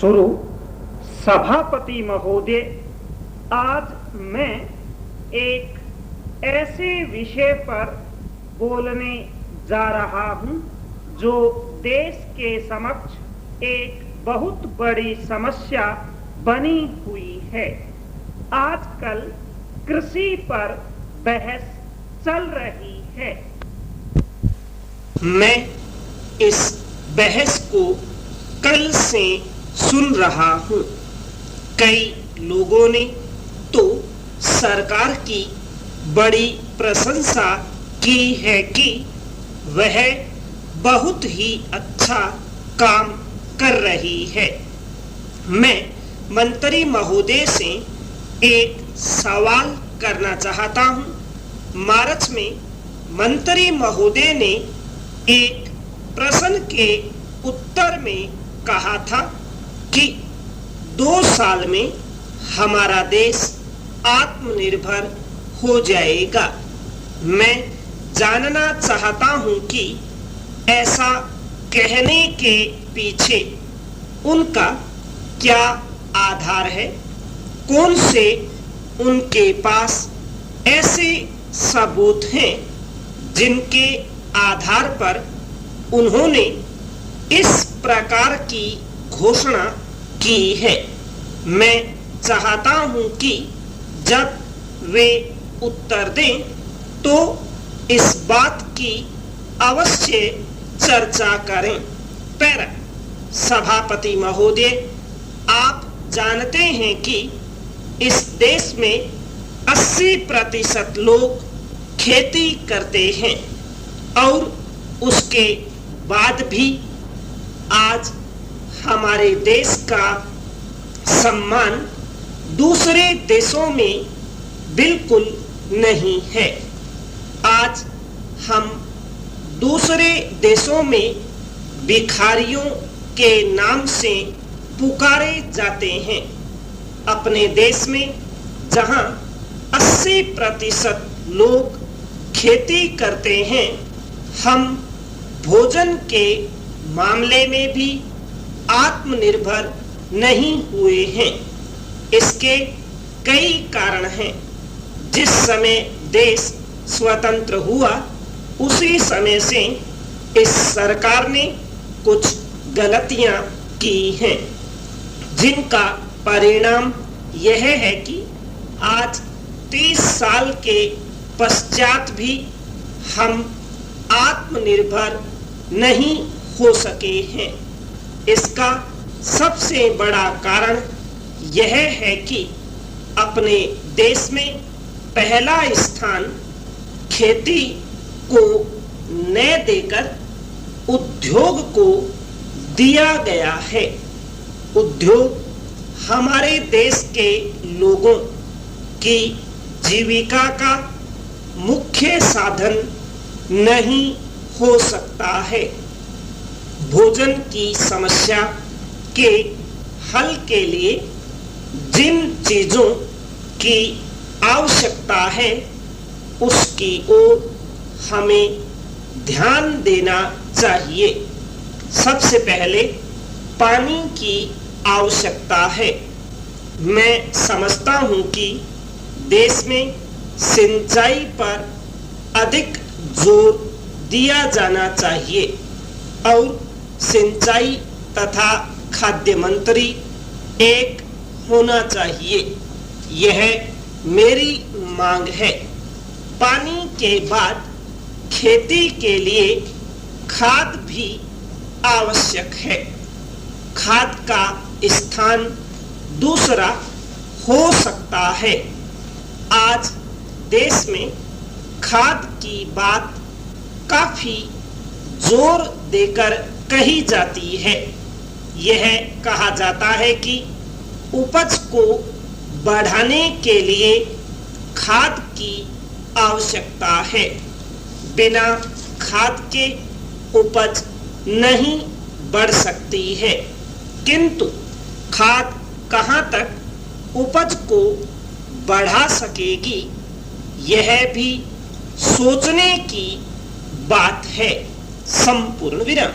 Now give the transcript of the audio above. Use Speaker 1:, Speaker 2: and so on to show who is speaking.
Speaker 1: शुरू। सभापति महोदय, आज मैं एक ऐसे विषय पर बोलने जा रहा हूं जो देश के समक्ष एक बहुत बड़ी समस्या बनी हुई है। आजकल कृषि पर बहस चल रही है। मैं इस बहस को कल से सुन रहा हूं। कई लोगों ने तो सरकार की बड़ी प्रशंसा की है कि वह बहुत ही अच्छा काम कर रही है। मैं मंत्री महोदय से एक सवाल करना चाहता हूं। मार्च में मंत्री महोदय ने एक प्रश्न के उत्तर में कहा था कि 2 साल में हमारा देश आत्मनिर्भर हो जाएगा। मैं जानना चाहता हूं कि ऐसा कहने के पीछे उनका क्या आधार है। कौन से उनके पास ऐसे सबूत हैं जिनके आधार पर उन्होंने इस प्रकार की घोषणा की है। मैं चाहता हूं कि जब वे उत्तर दें तो इस बात की अवश्य चर्चा करें। पैरा सभापति महोदय, आप जानते हैं कि इस देश में 80% लोग खेती करते हैं और उसके बाद भी आज हमारे देश का सम्मान दूसरे देशों में बिल्कुल नहीं है। आज हम दूसरे देशों में भिखारियों के नाम से पुकारे जाते हैं। अपने देश में जहां 80% लोग खेती करते हैं, हम भोजन के मामले में भी आत्मनिर्भर नहीं हुए हैं। इसके कई कारण हैं। जिस समय देश स्वतंत्र हुआ उसी समय से इस सरकार ने कुछ गलतियां की हैं, जिनका परिणाम यह है कि आज 30 साल के पश्चात भी हम आत्मनिर्भर नहीं हो सके हैं। इसका सबसे बड़ा कारण यह है कि अपने देश में पहला स्थान खेती को न देकर उद्योग को दिया गया है। उद्योग हमारे देश के लोगों की जीविका का मुख्य साधन नहीं हो सकता है। भोजन की समस्या के हल के लिए जिन चीजों की आवश्यकता है उसकी ओर हमें ध्यान देना चाहिए। सबसे पहले पानी की आवश्यकता है। मैं समझता हूं कि देश में सिंचाई पर अधिक जोर दिया जाना चाहिए और सिंचाई तथा खाद्य मंत्री एक होना चाहिए। यह मेरी मांग है। पानी के बाद खेती के लिए खाद भी आवश्यक है। खाद का स्थान दूसरा हो सकता है। आज देश में खाद की बात काफी जोर देकर कही जाती है। यह कहा जाता है कि उपज को बढ़ाने के लिए खाद की आवश्यकता है। बिना खाद के उपज नहीं बढ़ सकती है। किंतु खाद कहाँ तक उपज को बढ़ा सकेगी, यह भी सोचने की बात है। संपूर्ण विराम।